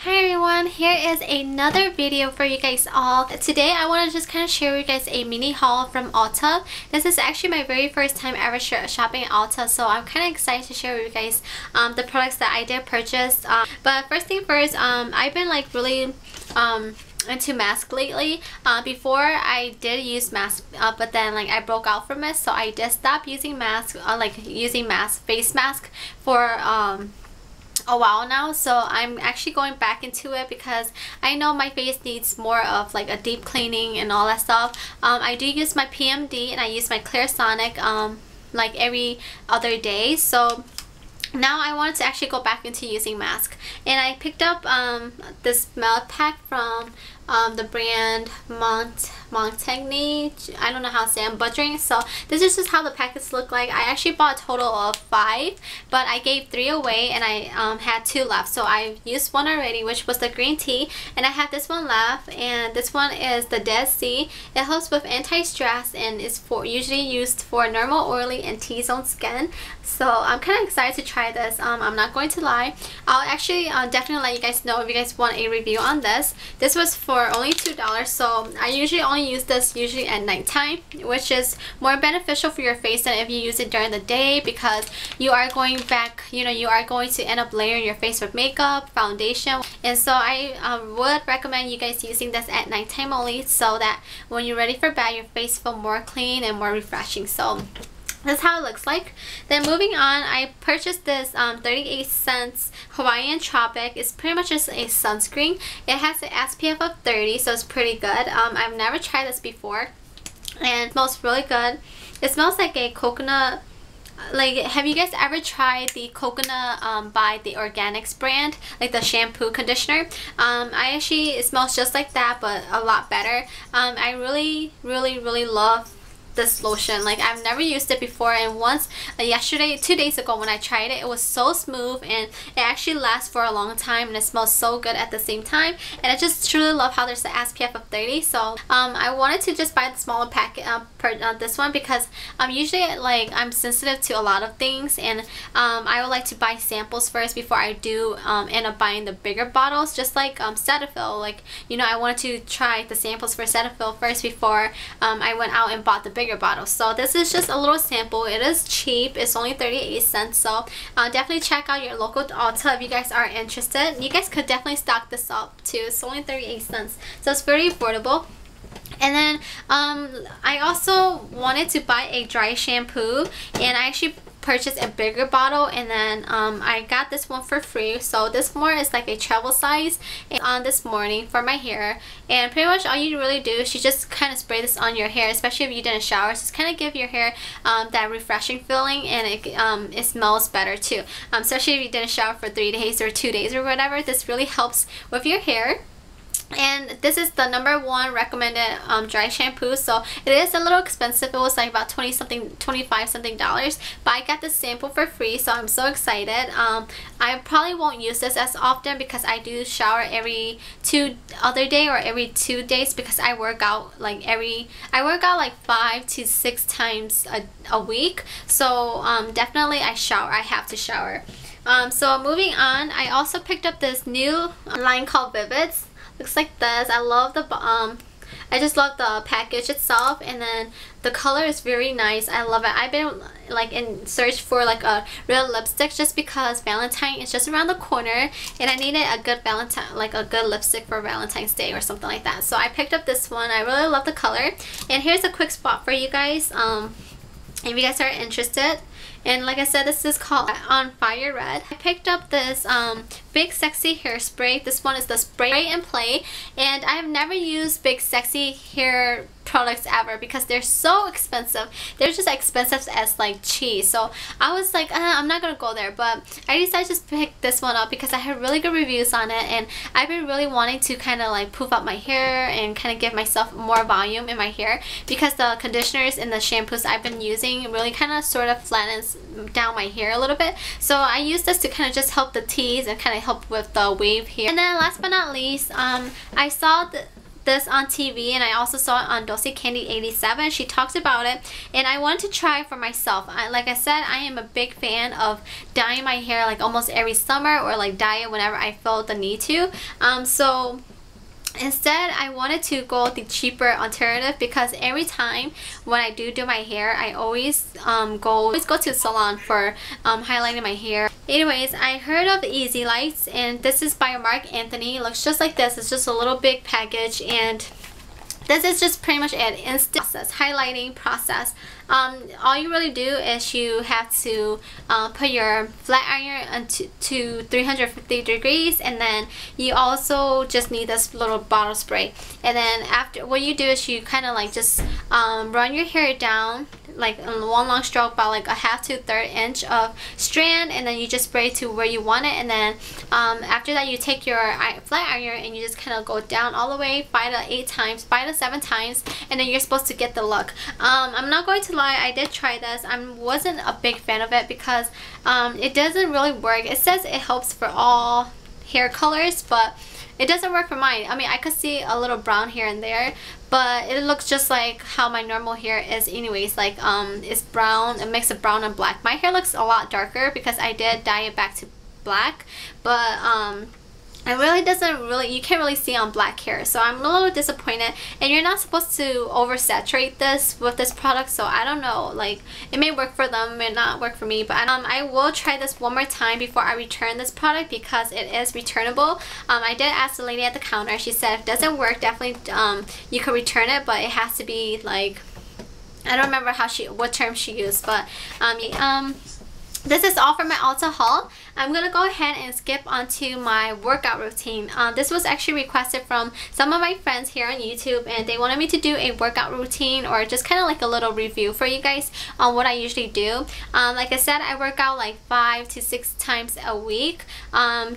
Hi everyone, here is another video for you guys all. Today I want to just kind of share with you guys a mini haul from Ulta. This is actually my very first time ever shopping at Ulta, so I'm kind of excited to share with you guys the products that I did purchase. But first thing first, I've been like really into mask lately. Before I did use mask, but then like I broke out from it, so I did stop using mask, face mask for a while now. So I'm actually going back into it because I know my face needs more of like a deep cleaning and all that stuff. I do use my PMD and I use my Clarisonic like every other day. So now I wanted to actually go back into using mask, and I picked up this melt pack from the brand Montagne. I don't know how to say it, I'm butchering. So this is just how the packets look like. I actually bought a total of 5, but I gave 3 away and I had 2 left. So I used one already, which was the green tea, and I have this one left, and this one is the Dead Sea. It helps with anti-stress and is usually used for normal, oily, and T-zone skin. So I'm kind of excited to try this. I'm not going to lie. I'll actually definitely let you guys know if you guys want a review on this. This was for only $2, so I usually only use this at nighttime, which is more beneficial for your face than if you use it during the day, because you are going to end up layering your face with makeup, foundation, and so I would recommend you guys using this at nighttime only, so that when you're ready for bed, your face feels more clean and more refreshing. So that's how it looks like. Then moving on, I purchased this 38-cent Hawaiian Tropic. It's pretty much just a sunscreen. It has an SPF of 30, so it's pretty good. I've never tried this before, and it smells really good. It smells like a coconut. Like, have you guys ever tried the coconut by the Organics brand, like the shampoo conditioner? It smells just like that, but a lot better. I really love this lotion. Like, I've never used it before, and once 2 days ago when I tried it, it was so smooth, and it actually lasts for a long time, and it smells so good at the same time. And I just truly love how there's the SPF of 30. So I wanted to just buy the smaller packet this one, because usually like I'm sensitive to a lot of things, and I would like to buy samples first before I do end up buying the bigger bottles, just like Cetaphil. Like, I wanted to try the samples for Cetaphil first before I went out and bought the bigger bottle. So this is just a little sample. It is cheap. It's only 38 cents. So definitely check out your local Ulta if you guys are interested. You guys could definitely stock this up too. It's only 38 cents. So it's very affordable. And then I also wanted to buy a dry shampoo, and I actually purchased a bigger bottle, and then I got this one for free. So this one is like a travel size on this morning for my hair, and pretty much all you really do is you just kind of spray this on your hair, especially if you didn't shower. Just kind of give your hair that refreshing feeling, and it smells better too, especially if you didn't shower for 3 days or 2 days or whatever. This really helps with your hair. And this is the #1 recommended dry shampoo. So it is a little expensive. It was like about $25 something, but I got this sample for free, so I'm so excited. I probably won't use this as often because I do shower every other day or every 2 days, because I work out like 5 to 6 times a week. So definitely I have to shower. So moving on, I also picked up this new line called Vivids. Looks like this. I just love the package itself, and then the color is very nice. I love it. I've been like in search for like a real lipstick, just because Valentine is just around the corner, and I needed a good lipstick for Valentine's Day or something like that. So I picked up this one. I really love the color, and here's a quick spot for you guys if you guys are interested. And like I said, this is called On Fire Red. I picked up this Big Sexy Hairspray. This one is the Spray and Play, and I have never used Big Sexy hair products ever because they're so expensive. They're just expensive as like cheese. So I was like, I'm not gonna go there, but I decided to just pick this one up because I had really good reviews on it, and I've been really wanting to kind of like poof up my hair and kind of give myself more volume in my hair, because the conditioners and the shampoos I've been using really kind of sort of flattens down my hair a little bit. So I use this to kind of just help the tease and kind of help with the wave here. And then last but not least, I saw this on TV, and I also saw it on Dulce Candy 87. She talks about it, and I wanted to try it for myself. Like I said, I am a big fan of dyeing my hair like almost every summer, or like dye it whenever I feel the need to. So instead, I wanted to go with the cheaper alternative, because every time when I do my hair, I always go to a salon for highlighting my hair. Anyways, I heard of Easy Lights, and this is by Marc Anthony. It looks just like this. It's just a little big package, and this is just pretty much an instant highlighting process. All you really do is you have to put your flat iron to 350 degrees, and then you also just need this little bottle spray. And then after, what you do is you kind of like just run your hair down like in one long stroke, about like a 1/2 to 1/3 inch of strand, and then you just spray to where you want it. And then after that, you take your flat iron and you just kind of go down all the way 5 to 8 times, 5 to 7 times, and then you're supposed to get the look. I'm not going to lie, I did try this. I wasn't a big fan of it because it doesn't really work. It says it helps for all hair colors, but it doesn't work for mine. I mean, I could see a little brown here and there, but it looks just like how my normal hair is anyways. Like it's brown, a mix of brown and black. My hair looks a lot darker because I did dye it back to black, but it really doesn't you can't really see on black hair, so I'm a little disappointed. And you're not supposed to oversaturate this with this product, so I don't know, like it may work for them, it may not work for me. But I will try this one more time before I return this product, because it is returnable. I did ask the lady at the counter. She said if it doesn't work, definitely you could return it, but it has to be like, I don't remember what term she used, but this is all for my Ulta haul. I'm gonna go ahead and skip onto my workout routine. This was actually requested from some of my friends here on YouTube, and they wanted me to do a workout routine, or just kind of like a little review for you guys on what I usually do. Like I said, I work out like 5 to 6 times a week,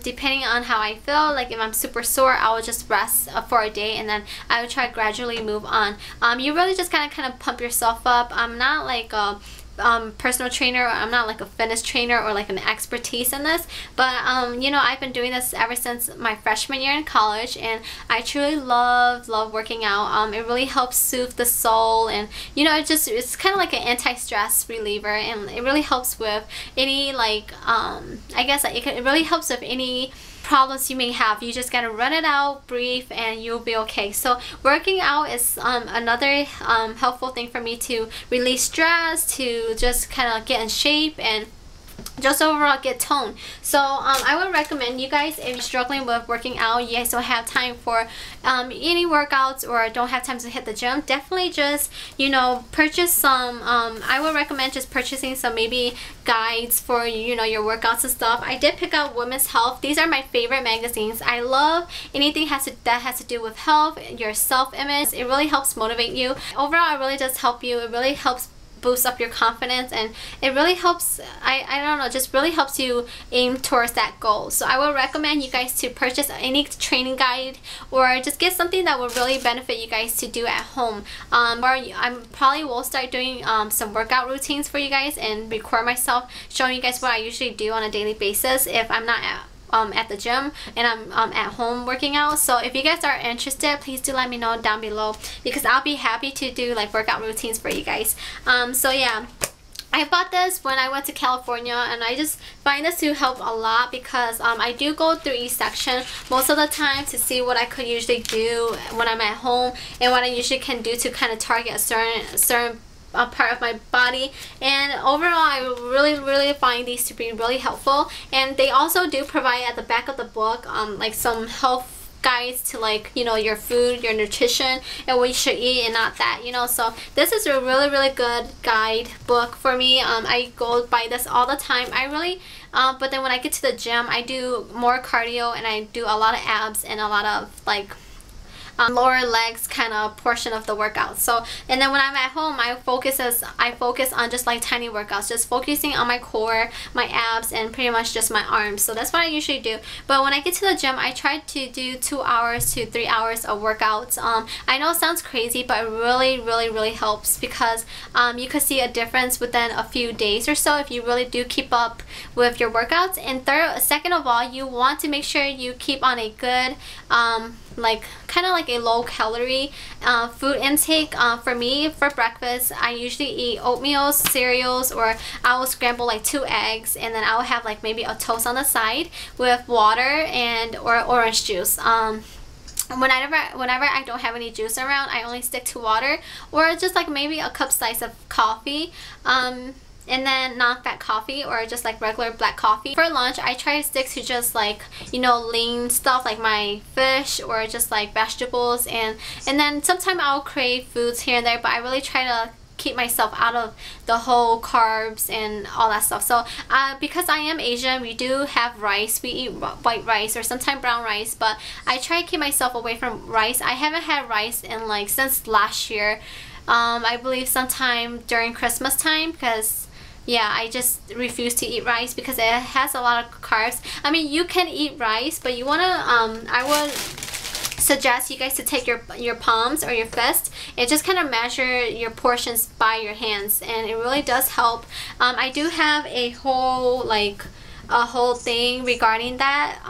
depending on how I feel. Like if I'm super sore, I will just rest for a day, and then I will try to gradually move on. You really just kind of pump yourself up. I'm not like a personal trainer, I'm not like a fitness trainer or like an expertise in this, but you know, I've been doing this ever since my freshman year in college, and I truly love working out. It really helps soothe the soul, and you know, it's kind of like an anti-stress reliever, and it really helps with any like I guess it really helps with any problems you may have. You just gotta run it out, breathe, and you'll be okay. So working out is another helpful thing for me to release stress, to just kind of get in shape, and just overall get toned. So I would recommend you guys, if you're struggling with working out, you guys don't have time for any workouts, or don't have time to hit the gym, definitely just, you know, purchase some I would recommend just purchasing some maybe guides for, you know, your workouts and stuff. I did pick out Women's Health. These are my favorite magazines. I love anything that has to do with health, your self-image. It really helps motivate you. Overall, it really does help you. It really helps boost up your confidence, and it really helps, I don't know, just really helps you aim towards that goal. So I would recommend you guys to purchase any training guide, or just get something that will really benefit you guys to do at home. Or I probably will start doing some workout routines for you guys, and record myself showing you guys what I usually do on a daily basis if I'm not at the gym and I'm at home working out. So if you guys are interested, please do let me know down below, because I'll be happy to do like workout routines for you guys. So yeah, I bought this when I went to California, and I just find this to help a lot, because I do go through each section most of the time to see what I could usually do when I'm at home, and what I usually can do to kind of target a certain part of my body. And overall, I really find these to be really helpful. And they also do provide at the back of the book like some health guides to, like, you know, your food, your nutrition, and what you should eat and not that, you know. So this is a really good guide book for me. I go by this all the time. I really but then when I get to the gym, I do more cardio, and I do a lot of abs and a lot of like lower legs kind of portion of the workout. So, and then when I'm at home, I focus on just like tiny workouts, just focusing on my core, my abs, and pretty much just my arms. So that's what I usually do. But when I get to the gym, I try to do 2 hours to 3 hours of workouts. I know it sounds crazy, but it really helps, because you could see a difference within a few days or so if you really do keep up with your workouts. And second of all, you want to make sure you keep on a good like kind of like a low calorie food intake. For me, for breakfast, I usually eat oatmeal, cereals, or I will scramble like 2 eggs, and then I will have like maybe a toast on the side with water and or orange juice. Whenever I don't have any juice around, I only stick to water or just like maybe a cup size of coffee. And then non-fat coffee or just like regular black coffee. For lunch, I try to stick to just like, you know, lean stuff like my fish or just like vegetables, and then sometimes I'll crave foods here and there, but I really try to keep myself out of the whole carbs and all that stuff. So because I am Asian, we do have rice. We eat white rice or sometimes brown rice, but I try to keep myself away from rice. I haven't had rice in like since last year. I believe sometime during Christmas time, because yeah, I just refuse to eat rice because it has a lot of carbs. I mean, you can eat rice, but you wanna I would suggest you guys to take your palms or your fist and just kind of measure your portions by your hands, and it really does help. I do have a whole thing regarding that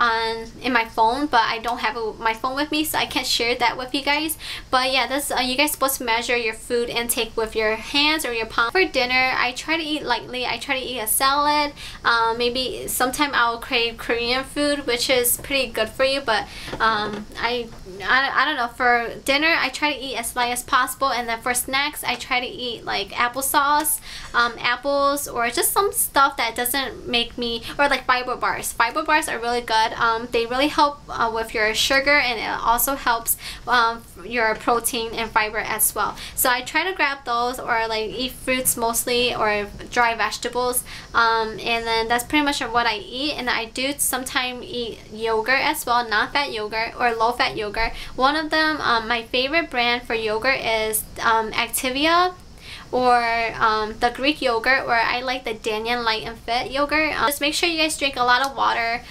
in my phone, but I don't have my phone with me, so I can't share that with you guys. But yeah, this you guys supposed to measure your food intake with your hands or your palm. For dinner, I try to eat lightly. I try to eat a salad. Maybe sometime I'll crave Korean food, which is pretty good for you, but I don't know. For dinner, I try to eat as light as possible, and then for snacks, I try to eat like applesauce, apples, or just some stuff that doesn't make me, or like fiber bars. Fiber bars are really good. They really help with your sugar, and it also helps your protein and fiber as well. So I try to grab those, or like eat fruits mostly, or dry vegetables, and then that's pretty much what I eat. And I do sometimes eat yogurt as well, non-fat yogurt or low-fat yogurt. One of them, my favorite brand for yogurt is Activia, or the Greek yogurt, or I like the Danyan Light and Fit yogurt. Just make sure you guys drink a lot of water,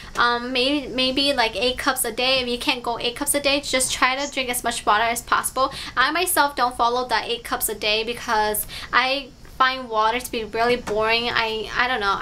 maybe like 8 cups a day. If you can't go 8 cups a day, just try to drink as much water as possible. I myself don't follow the 8 cups a day because I find water to be really boring. I don't know,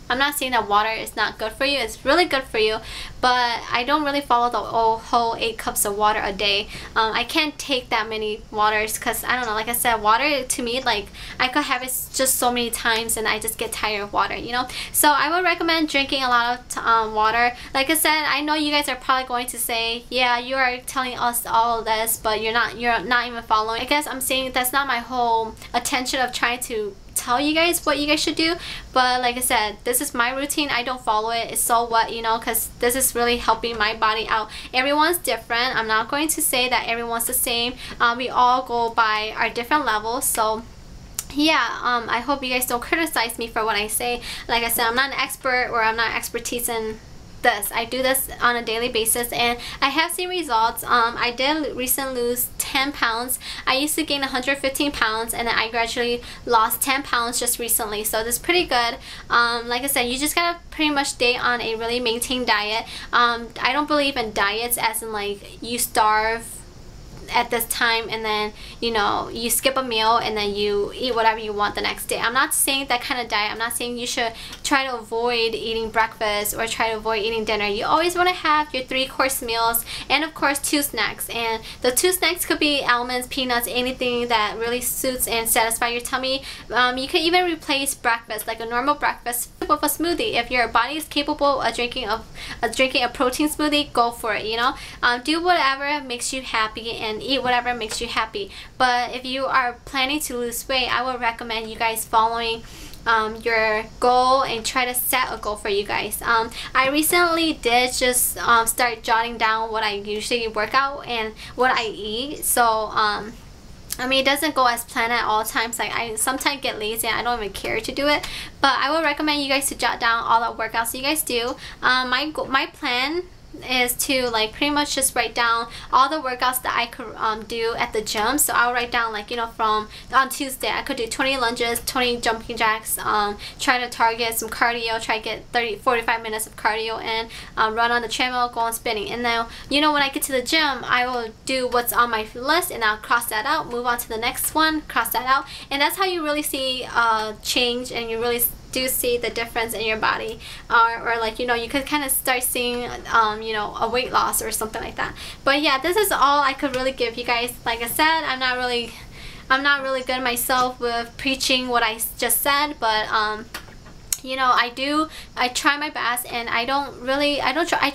I'm not saying that water is not good for you. It's really good for you, but I don't really follow the whole 8 cups of water a day. I can't take that many waters because, I don't know, like I said, water to me, like I could have it just so many times and I just get tired of water, you know? So I would recommend drinking a lot of water. Like I said, I know you guys are probably going to say, yeah, you are telling us all of this, but you're not even following. I guess I'm saying that's not my whole intention of trying to tell you guys what you guys should do, but like I said, this is my routine. I don't follow it. It's so what, you know, because this is really helping my body out. Everyone's different. I'm not going to say that everyone's the same. We all go by our different levels. So yeah, I hope you guys don't criticize me for what I say. Like I said, I'm not an expert, or I'm not expertise in this. I do this on a daily basis, and I have seen results. I did recently lose 10 pounds. I used to gain 115 pounds, and then I gradually lost 10 pounds just recently, so this is pretty good. Like I said, you just gotta pretty much stay on a really maintained diet. I don't believe in diets as in like you starve at this time and then, you know, you skip a meal and then you eat whatever you want the next day. I'm not saying that kind of diet. I'm not saying you should try to avoid eating breakfast or try to avoid eating dinner. You always want to have your 3-course meals, and of course 2 snacks. And the 2 snacks could be almonds, peanuts, anything that really suits and satisfies your tummy. You can even replace breakfast, like a normal breakfast, with a smoothie. If your body is capable of drinking a protein smoothie, go for it, you know. Do whatever makes you happy and eat whatever makes you happy. But if you are planning to lose weight, I would recommend you guys following your goal and try to set a goal for you guys. I recently did just start jotting down what I usually work out and what I eat. So I mean, it doesn't go as planned at all times. Like, I sometimes get lazy and I don't even care to do it. But I would recommend you guys to jot down all the workouts you guys do. My plan is to like pretty much just write down all the workouts that I could do at the gym. So I'll write down, like, you know, from on Tuesday I could do 20 lunges, 20 jumping jacks, try to target some cardio, try to get 30-45 minutes of cardio, and run on the treadmill, go on spinning. And then, you know, when I get to the gym, I will do what's on my list and I'll cross that out, move on to the next one, cross that out. And that's how you really see change, and you really do see the difference in your body, or like, you know, you could kind of start seeing you know, a weight loss or something like that. But yeah, this is all I could really give you guys. Like I said, I'm not really good myself with preaching what I just said, but you know, I try my best, and I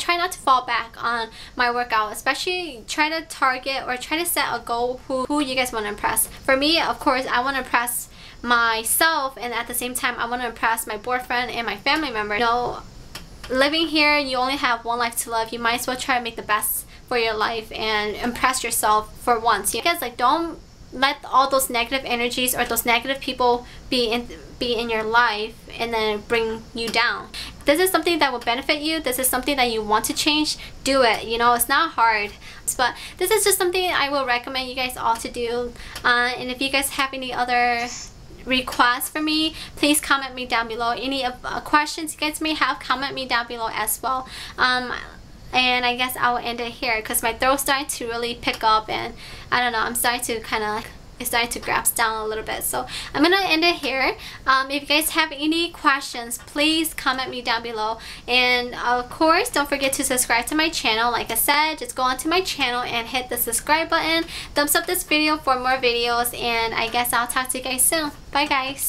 try not to fall back on my workout, especially try to target or try to set a goal who you guys want to impress. For me, of course, I want to impress myself, and at the same time I want to impress my boyfriend and my family members. You know, living here, you only have one life to live. You might as well try to make the best for your life and impress yourself for once. You guys, like, don't let all those negative energies or those negative people be in your life and then bring you down. This is something that will benefit you. This is something that you want to change. Do it. You know, it's not hard, but this is just something I will recommend you guys all to do. And if you guys have any other requests for me, please comment me down below. Any questions you guys may have, comment me down below as well. And I guess I will end it here because my throat's starting to really pick up, and I don't know, I'm starting to kind of, it's starting to grasp down a little bit. So I'm gonna end it here. If you guys have any questions, please comment me down below, and of course don't forget to subscribe to my channel. Like I said, just go onto my channel and hit the subscribe button, thumbs up this video for more videos, and I guess I'll talk to you guys soon. Bye guys.